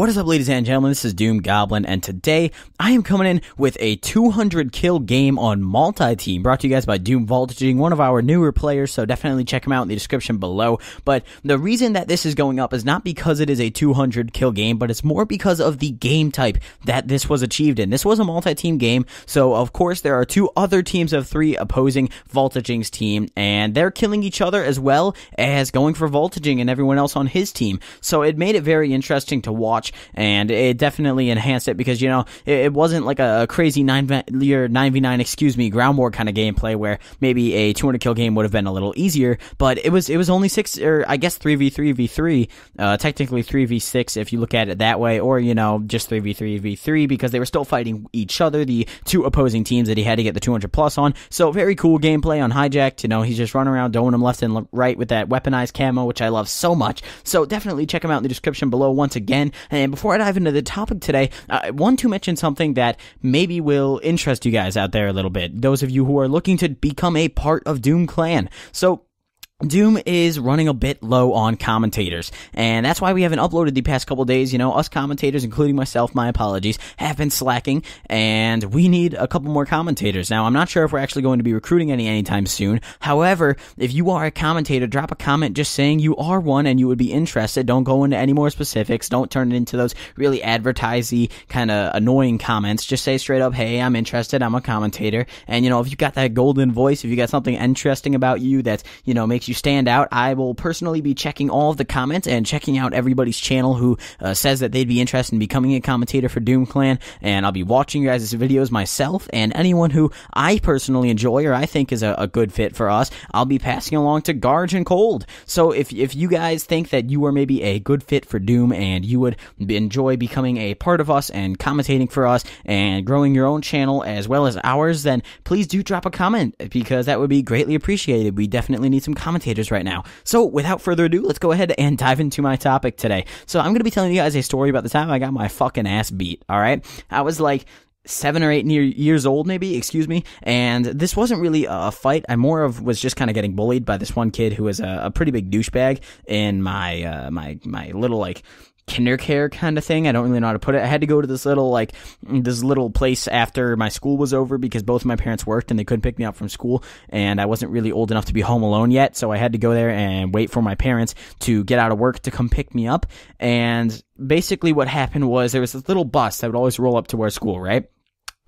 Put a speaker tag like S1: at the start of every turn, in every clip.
S1: What is up, ladies and gentlemen? This is Doom Goblin, and today I am coming in with a 200 kill game on multi-team, brought to you guys by Doom Voltaging, one of our newer players, so definitely check him out in the description below. But the reason that this is going up is not because it is a 200 kill game, but it's more because of the game type that this was achieved in. This was a multi-team game, so of course there are two other teams of three opposing Voltaging's team, and they're killing each other as well as going for Voltaging and everyone else on his team. So it made it very interesting to watch, and it definitely enhanced it because, you know, it wasn't like a crazy 9v9, ground war kind of gameplay where maybe a 200 kill game would have been a little easier, but it was only 3v3v3, technically 3v6 if you look at it that way, or, you know, just 3v3v3 because they were still fighting each other, the two opposing teams that he had to get the 200 plus on. So very cool gameplay on Hijacked. You know, he's just running around doing them left and right with that weaponized camo, which I love so much. So definitely check him out in the description below once again. And before I dive into the topic today, I want to mention something that maybe will interest you guys out there a little bit, those of you who are looking to become a part of Doom Clan. So Doom is running a bit low on commentators, and that's why we haven't uploaded the past couple days. You know, us commentators, including myself, my apologies, have been slacking, and we need a couple more commentators. Now, I'm not sure if we're actually going to be recruiting anytime soon. However, if you are a commentator, drop a comment just saying you are one and you would be interested. Don't go into any more specifics. Don't turn it into those really advertisey, kind of annoying comments. Just say straight up, hey, I'm interested, I'm a commentator. And, you know, if you got that golden voice, if you got something interesting about you that, you know, makes you stand out, I will personally be checking all of the comments and checking out everybody's channel who says that they'd be interested in becoming a commentator for Doom Clan, and I'll be watching you guys' videos myself, and anyone who I personally enjoy or I think is a good fit for us, I'll be passing along to Garge and Cold. So if you guys think that you are maybe a good fit for Doom and you would enjoy becoming a part of us and commentating for us and growing your own channel as well as ours, then please do drop a comment because that would be greatly appreciated. We definitely need some commentators right now. So without further ado, let's go ahead and dive into my topic today. So I'm going to be telling you guys a story about the time I got my fucking ass beat, alright? I was like 7 or 8 years old, maybe, and this wasn't really a fight. I more of was just kind of getting bullied by this one kid who was a pretty big douchebag in my my little, like, kindercare kind of thing. I don't really know how to put it. I had to go to this little place after my school was over because both of my parents worked and they couldn't pick me up from school, and I wasn't really old enough to be home alone yet, so I had to go there and wait for my parents to get out of work to come pick me up. And basically what happened was there was this little bus that would always roll up to our school, right?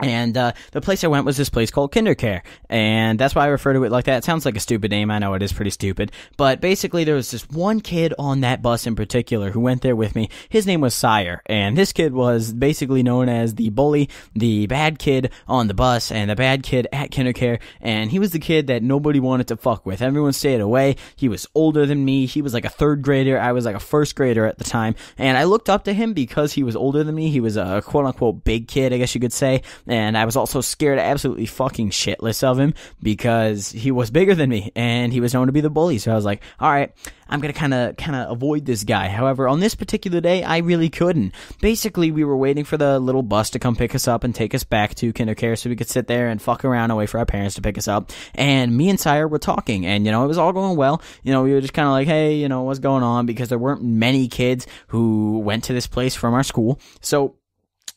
S1: And the place I went was this place called Kindercare, and that's why I refer to it like that. It sounds like a stupid name. I know it is pretty stupid, but basically there was this one kid on that bus in particular who went there with me. His name was Sire, and this kid was basically known as the bully, the bad kid on the bus, and the bad kid at Kindercare, and he was the kid that nobody wanted to fuck with. Everyone stayed away. He was older than me. He was like a 3rd grader. I was like a 1st grader at the time, and I looked up to him because he was older than me. He was a quote-unquote big kid, I guess you could say. And I was also scared absolutely fucking shitless of him because he was bigger than me and he was known to be the bully. So I was like, all right, I'm going to kind of avoid this guy. However, on this particular day, I really couldn't. Basically, we were waiting for the little bus to come pick us up and take us back to Kindercare so we could sit there and fuck around and wait for our parents to pick us up. And me and Sire were talking, and, you know, it was all going well. You know, we were just kind of like, hey, you know, what's going on? Because there weren't many kids who went to this place from our school. So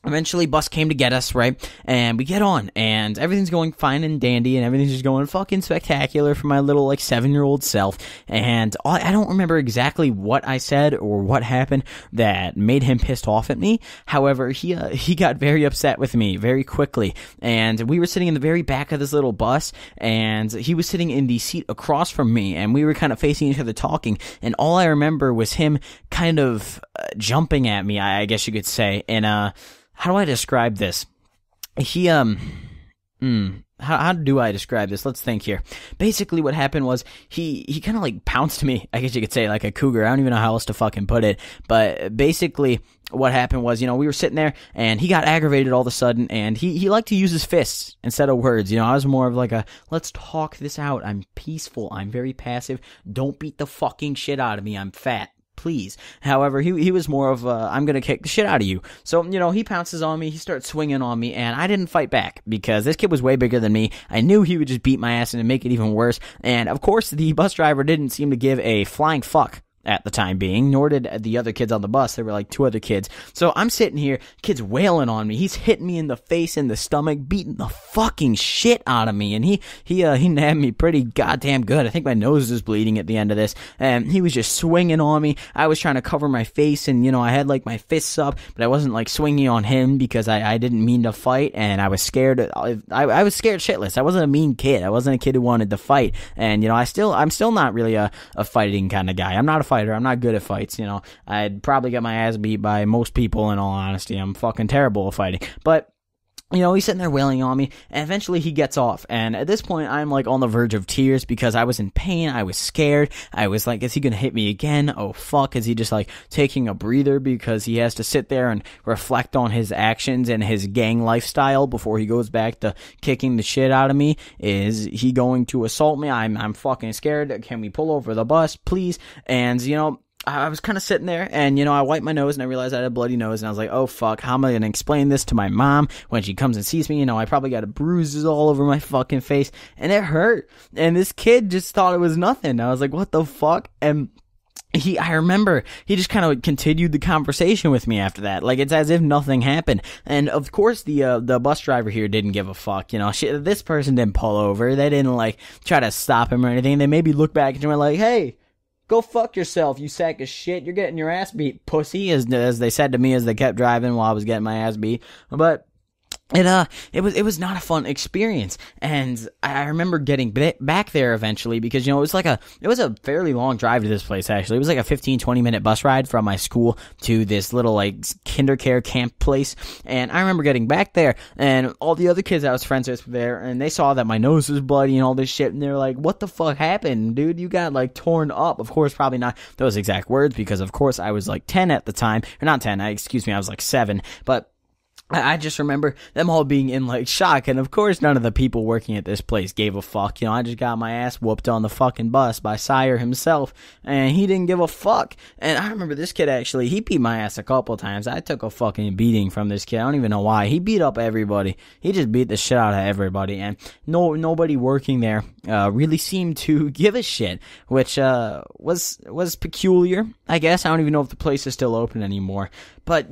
S1: eventually, bus came to get us, right? And we get on, and everything's going fine and dandy, and everything's just going fucking spectacular for my little, like, 7-year-old self. And I don't remember exactly what I said or what happened that made him pissed off at me. However, he got very upset with me very quickly, and we were sitting in the very back of this little bus, and he was sitting in the seat across from me, and we were kind of facing each other talking, and all I remember was him kind of jumping at me, I guess you could say, and how do I describe this? He, how do I describe this? Let's think here. Basically, what happened was he kind of like pounced me, I guess you could say, like a cougar. I don't even know how else to fucking put it. But basically, what happened was, you know, we were sitting there, and he got aggravated all of a sudden, and he liked to use his fists instead of words. You know, I was more of like a, let's talk this out. I'm peaceful. I'm very passive. Don't beat the fucking shit out of me. I'm fat. Please. However, he was more of I'm gonna kick the shit out of you. So, you know, he pounces on me, he starts swinging on me, and I didn't fight back because this kid was way bigger than me. I knew he would just beat my ass and make it even worse. And of course, the bus driver didn't seem to give a flying fuck at the time being, nor did the other kids on the bus. There were like 2 other kids. So I'm sitting here, kid's wailing on me. He's hitting me in the face, in the stomach, beating the fucking shit out of me. And he nabbed me pretty goddamn good. I think my nose was bleeding at the end of this. And he was just swinging on me. I was trying to cover my face, and, I had like my fists up, but I wasn't like swinging on him because I didn't mean to fight, and I was scared. I was scared shitless. I wasn't a mean kid. I wasn't a kid who wanted to fight. And, I'm still not really a fighting kind of guy. I'm not a fighter. I'm not good at fights. I'd probably get my ass beat by most people, in all honesty. I'm fucking terrible at fighting. But he's sitting there wailing on me, and eventually he gets off. And at this point, I'm like on the verge of tears because I was in pain. I was scared. I was like, is he gonna hit me again? Oh fuck, is he just like taking a breather because he has to sit there and reflect on his actions and his gang lifestyle before he goes back to kicking the shit out of me? Is he going to assault me? I'm fucking scared. Can we pull over the bus, please? And I was kind of sitting there, and, I wiped my nose, and I realized I had a bloody nose, and I was like, oh, fuck, how am I going to explain this to my mom when she comes and sees me? I probably got bruises all over my fucking face, and it hurt, and this kid just thought it was nothing. I was like, what the fuck? And I remember he just kind of continued the conversation with me after that. Like, it's as if nothing happened. And of course, the bus driver here didn't give a fuck. This person didn't pull over. They didn't like try to stop him or anything. They maybe looked back and were like, hey, go fuck yourself, you sack of shit. You're getting your ass beat, pussy, as they said to me as they kept driving while I was getting my ass beat. But it was not a fun experience, and I remember getting back there eventually because, it was a fairly long drive to this place, actually. It was like a 15-20 minute bus ride from my school to this little, like, kindercare camp place, and I remember getting back there, and all the other kids I was friends with were there, and they saw that my nose was bloody and all this shit, and they were like, what the fuck happened, dude? You got, like, torn up. Of course, probably not those exact words, because, of course, I was, like, 10 at the time, or not 10, I was, like, 7, but I just remember them all being in, like, shock, and of course none of the people working at this place gave a fuck. I just got my ass whooped on the fucking bus by Sire himself, and he didn't give a fuck. And I remember this kid, actually, he beat my ass a couple times. I took a fucking beating from this kid. I don't even know why. He beat up everybody. He just beat the shit out of everybody, and nobody working there really seemed to give a shit, which was peculiar, I guess. I don't even know if the place is still open anymore, but,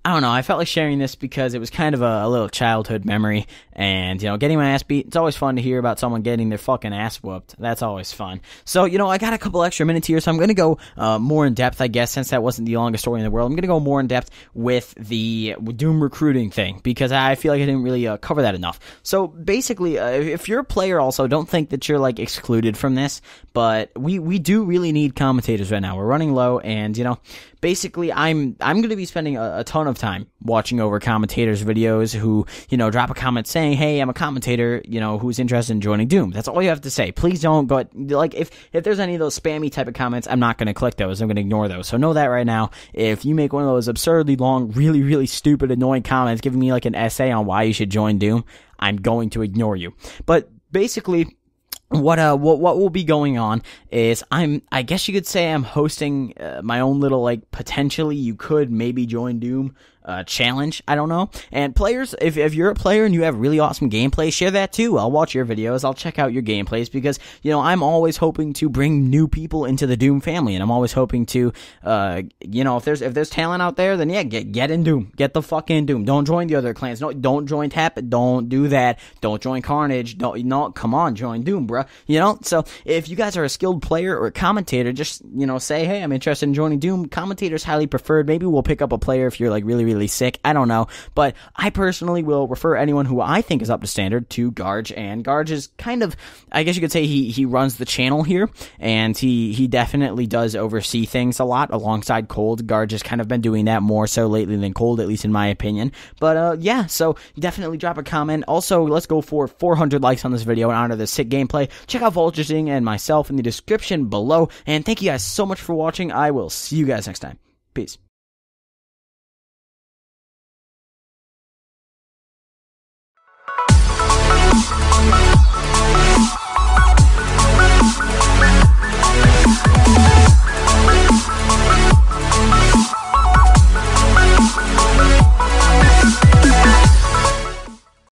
S1: I don't know, I felt like sharing this because it was kind of a little childhood memory, and, getting my ass beat, it's always fun to hear about someone getting their fucking ass whooped. That's always fun. So, I got a couple extra minutes here, so I'm gonna go more in depth, I guess, since that wasn't the longest story in the world. I'm gonna go more in depth with the DooM recruiting thing, because I feel like I didn't really cover that enough. So, basically, if you're a player also, don't think that you're, like, excluded from this, but we do really need commentators right now. We're running low, and, basically, I'm going to be spending a ton of time watching over commentators' videos who, drop a comment saying, hey, I'm a commentator, who's interested in joining DooM. That's all you have to say. Please don't go, like, if there's any of those spammy type of comments, I'm not going to click those. I'm going to ignore those. So know that right now. If you make one of those absurdly long, really, really stupid, annoying comments giving me, like, an essay on why you should join DooM, I'm going to ignore you. But basically, what will be going on is I guess you could say I'm hosting my own little, like, potentially you could maybe join DooM challenge. I don't know. And players, if you're a player and you have really awesome gameplay, share that too. I'll watch your videos. I'll check out your gameplays because, I'm always hoping to bring new people into the DooM family, and I'm always hoping to, if there's talent out there, then yeah, get in DooM. Get the fuck in DooM. Don't join the other clans. No, don't join Tap. Don't do that. Don't join Carnage. Come on, join DooM, bruh. So if you guys are a skilled player or a commentator, just, say, hey, I'm interested in joining DooM. Commentator's highly preferred. Maybe we'll pick up a player if you're, like, really, really sick. I don't know. But I personally will refer anyone who I think is up to standard to Garge, and Garge is kind of, I guess you could say he runs the channel here, and he definitely does oversee things a lot alongside Cold. Garge has kind of been doing that more so lately than Cold, at least in my opinion. But yeah, so definitely drop a comment. Also, let's go for 400 likes on this video in honor of this sick gameplay. Check out Voltaging and myself in the description below, and thank you guys so much for watching. I will see you guys next time. Peace.